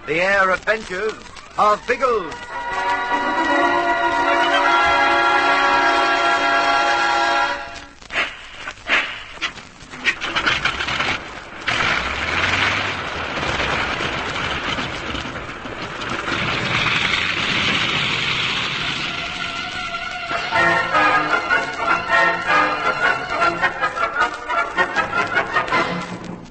The Air Adventures of Biggles.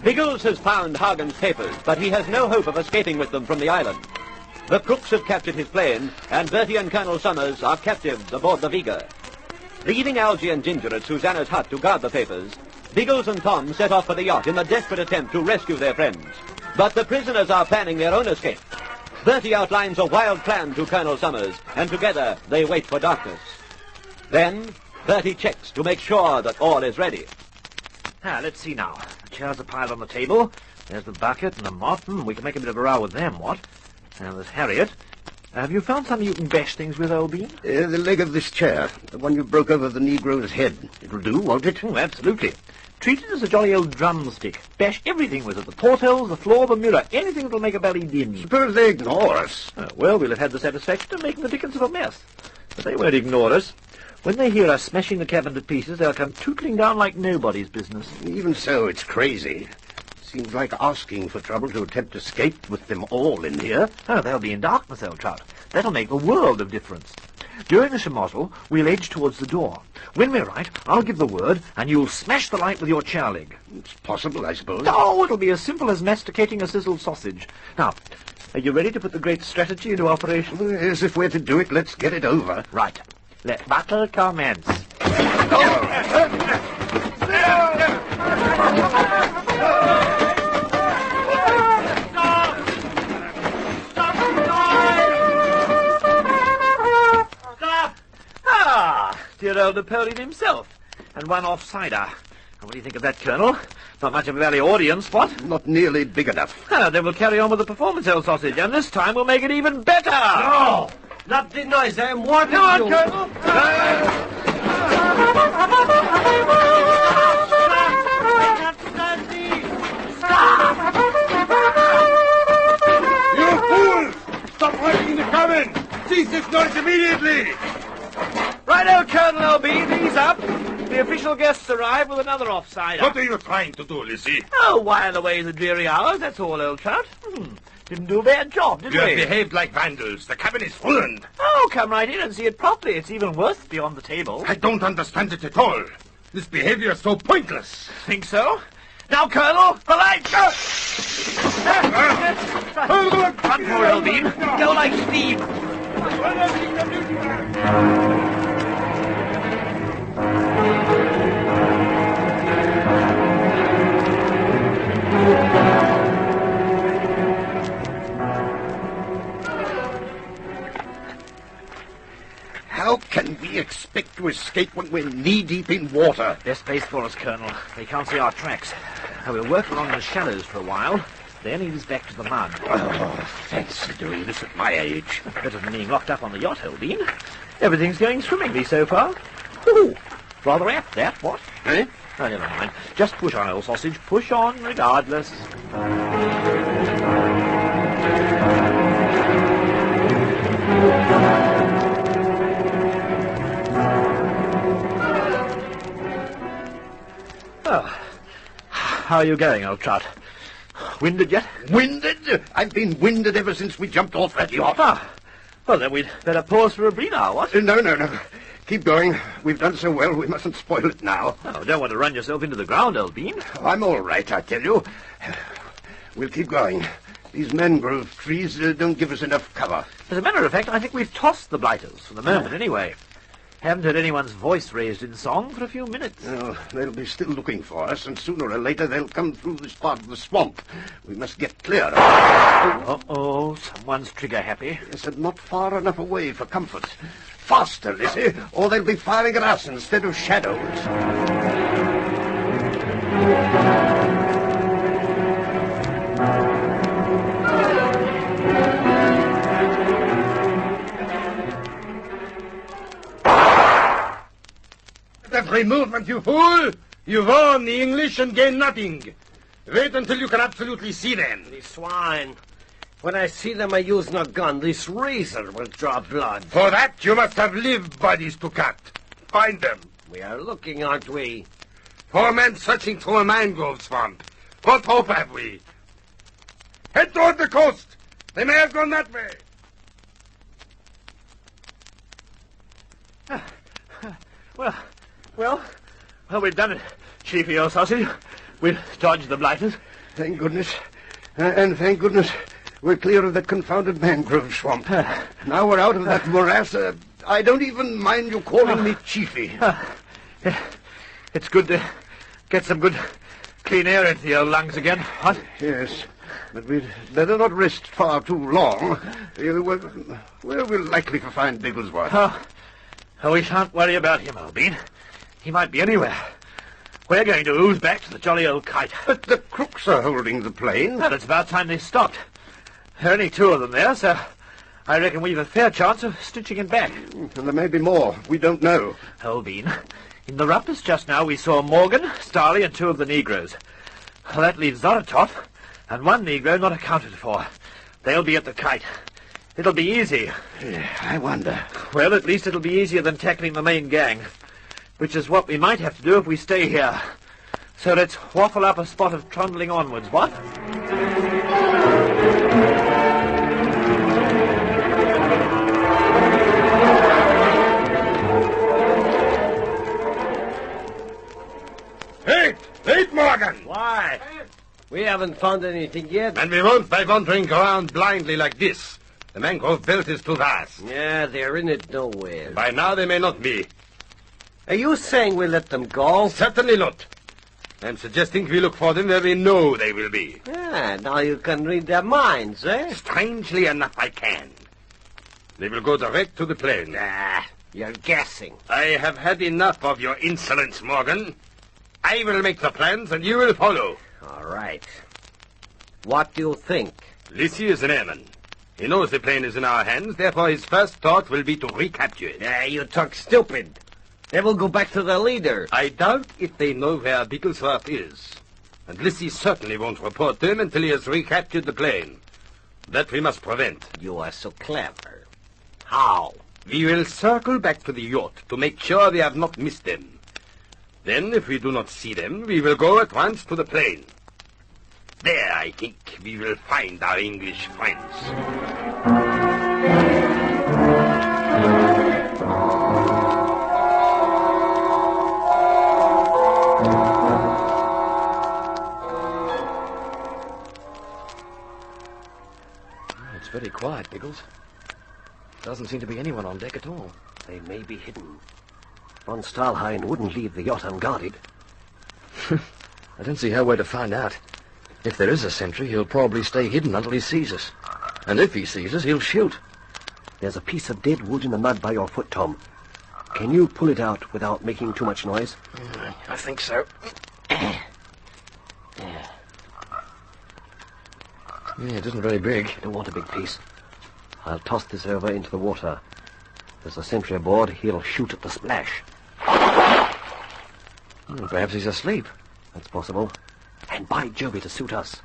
Biggles has found Hagen's papers, but he has no hope of escaping with them from the island. The crooks have captured his plane, and Bertie and Colonel Summers are captives aboard the Vega. Leaving Algy and Ginger at Susanna's hut to guard the papers, Biggles and Tom set off for the yacht in a desperate attempt to rescue their friends. But the prisoners are planning their own escape. Bertie outlines a wild plan to Colonel Summers, and together they wait for darkness. Then, Bertie checks to make sure that all is ready. Let's see now. The chairs are piled on the table. There's the bucket and the mop. We can make a bit of a row with them, what? Now, there's Harriet. Have you found something you can bash things with, old bean? The leg of this chair. The one you broke over the Negro's head. It'll do, won't it? Oh, absolutely. Treat it as a jolly old drumstick. Bash everything with it. The portholes, the floor, the mirror. Anything that'll make a belly din. Suppose they ignore us. Oh, well, we'll have had the satisfaction of making the dickens of a mess. But they won't ignore us. When they hear us smashing the cabin to pieces, they'll come tootling down like nobody's business. Even so, it's crazy. Seems like asking for trouble to attempt escape with them all in here. Oh, they'll be in darkness, old trout. That'll make a world of difference. During the schmozzle, we'll edge towards the door. When we're right, I'll give the word, and you'll smash the light with your chair leg. It's possible, I suppose. Oh, it'll be as simple as masticating a sizzled sausage. Now, are you ready to put the great strategy into operation? Yes, if we're to do it, let's get it over. Right. Let battle commence. Dear old Napoleon himself, and one offsider. What do you think of that, Colonel? Not much of a valley audience, what? Not nearly big enough. Then we'll carry on with the performance, old sausage, and this time we'll make it even better. No! Not the noise, I am warning you. Come on, Colonel. You fools! Stop hiding the cabin! Cease this noise immediately! Righto, Colonel L.B., ease up. The official guests arrive with another offsider. What are you trying to do, Lizzie? Oh, while away the dreary hours, that's all, old trout. Didn't do a bad job, did You we? have behaved like vandals. The cabin is ruined. Oh, come right in and see it properly. It's even worse beyond the table. I don't understand it at all. This behavior is so pointless. Think so? Now, Colonel, the lights! Run for it, Elbean. Go like Steve. How can we expect to escape when we're knee-deep in water? Best place for us, Colonel. They can't see our tracks. We'll work along the shallows for a while, then ease back to the mud. Oh, fancy doing this at my age. Better than being locked up on the yacht, Elbean. Everything's going swimmingly so far. Ooh, rather apt, that, what? Eh? Oh, never mind. Just push on, old sausage. Push on, regardless. Oh, how are you going, old trout? Winded yet? Winded? I've been winded ever since we jumped off that yacht. Well, then we'd better pause for a breather, what? No. Keep going. We've done so well, we mustn't spoil it now. Oh, don't want to run yourself into the ground, Elbean. I'm all right, I tell you. We'll keep going. These mangrove trees don't give us enough cover. As a matter of fact, I think we've tossed the blighters, for the moment anyway. Haven't heard anyone's voice raised in song for a few minutes. Oh, they'll be still looking for us, and sooner or later they'll come through this part of the swamp. We must get clear. Uh-oh, someone's trigger-happy. Yes, and not far enough away for comfort. Faster, Lizzie, or they'll be firing at us instead of shadows. every movement, you fool! You warn the English and gain nothing. Wait until you can absolutely see them. The swine. When I see them, I use no gun. This razor will draw blood. For that, you must have live bodies to cut. Find them. We are looking, aren't we? 4 men searching through a mangrove swamp. What hope have we? Head toward the coast. They may have gone that way. Well, we've done it, Chiefy old sausage. We've dodged the blighters. Thank goodness. And thank goodness we're clear of that confounded mangrove swamp. Now we're out of that morass. I don't even mind you calling me Chiefy. It's good to get some good clean air into your lungs again. What? Yes, but we'd better not rest far too long. Where we're likely to find Bigglesworth. Oh, we shan't worry about him, old bean. He might be anywhere. We're going to ooze back to the jolly old kite. But the crooks are holding the plane. Well, it's about time they stopped. There are only 2 of them there, so I reckon we've a fair chance of stitching it back. And there may be more. We don't know. Old bean, in the rumpus just now we saw Morgan, Starley, and 2 of the Negroes. Well, that leaves Zoratov and 1 Negro not accounted for. They'll be at the kite. It'll be easy. I wonder. Well, at least it'll be easier than tackling the main gang, which is what we might have to do if we stay here. So let's waffle up a spot of trundling onwards, what? Wait, Morgan. Why? We haven't found anything yet. And we won't by wandering around blindly like this. The mangrove belt is too vast. Yeah, they're in it nowhere. By now they may not be. Are you saying we let them go? Certainly not. I'm suggesting we look for them where we know they will be. Yeah, now you can read their minds, eh? Strangely enough, I can. They will go direct to the plane. Ah, you're guessing. I have had enough of your insolence, Morgan. I will make the plans, and you will follow. All right. What do you think? Lissy is an airman. He knows the plane is in our hands, therefore his first thought will be to recapture it. You talk stupid. They will go back to their leader. I doubt if they know where Bigglesworth is. And Lissy certainly won't report to him until he has recaptured the plane. That we must prevent. You are so clever. How? We will circle back to the yacht to make sure we have not missed them. Then, if we do not see them, we will go at once to the plane. There, I think, we will find our English friends. It's very quiet, Biggles. Doesn't seem to be anyone on deck at all. They may be hidden. Von Stahlheim wouldn't leave the yacht unguarded. I don't see how we're to find out. If there is a sentry, he'll probably stay hidden until he sees us. And if he sees us, he'll shoot. There's a piece of dead wood in the mud by your foot, Tom. Can you pull it out without making too much noise? I think so. Yeah, it isn't very big. I don't want a big piece. I'll toss this over into the water. There's a sentry aboard. He'll shoot at the splash. Perhaps he's asleep. That's possible. And by Jove, to suit us.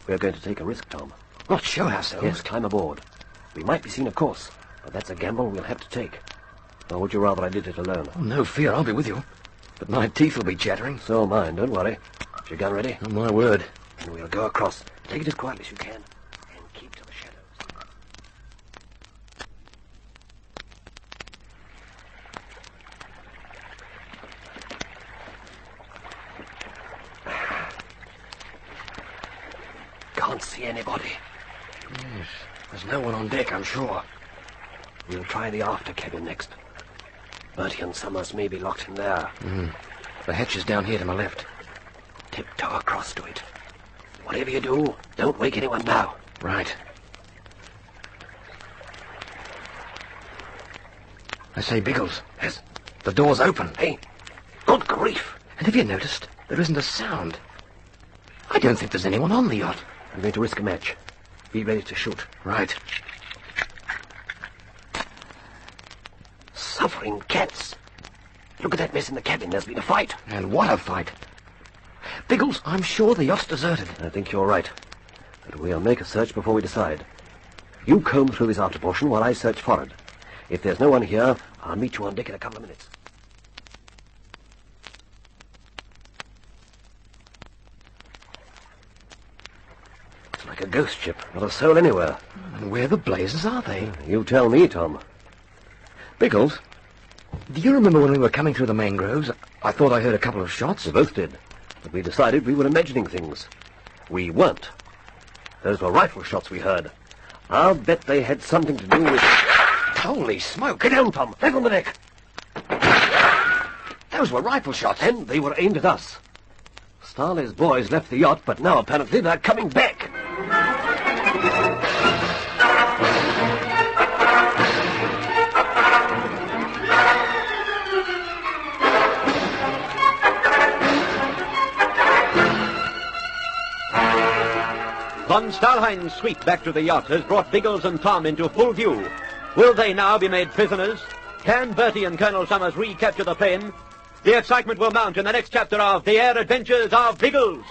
We're going to take a risk, Tom. Not show ourselves. Yes, climb aboard. We might be seen, of course, but that's a gamble we'll have to take. Or would you rather I did it alone? Oh, no fear, I'll be with you. But my teeth will be chattering. So mine, don't worry. Is your gun ready? On my word. And we'll go across. Take it as quietly as you can. And keep to the shadows. Can't see anybody. Yes. There's no one on deck, I'm sure. We'll try the after cabin next. Bertie and Summers may be locked in there. The hatch is down here to my left. Tiptoe across to it. Whatever you do, don't wake anyone now. Right. I say, Biggles. Yes? The door's open. Hey, good grief. And have you noticed? There isn't a sound. I don't think there's anyone on the yacht. I'm going to risk a match. Be ready to shoot. Right. Suffering cats. Look at that mess in the cabin. There's been a fight. And what a fight. Biggles, I'm sure the yacht's deserted. I think you're right. But we'll make a search before we decide. You comb through this after portion while I search forward. If there's no one here, I'll meet you on deck in a couple of minutes. It's like a ghost ship. Not a soul anywhere. And where the blazes are they? You tell me, Tom. Biggles, do you remember when we were coming through the mangroves? I thought I heard a couple of shots. We both did. But we decided we were imagining things. We weren't. Those were rifle shots we heard. I'll bet they had something to do with... Holy smoke! Get down, Tom. Back on the deck. Those were rifle shots. And they were aimed at us. Starley's boys left the yacht, but now apparently they're coming back. Von Stahlhein's sweep back to the yacht has brought Biggles and Tom into full view. Will they now be made prisoners? Can Bertie and Colonel Summers recapture the plane? The excitement will mount in the next chapter of The Air Adventures of Biggles.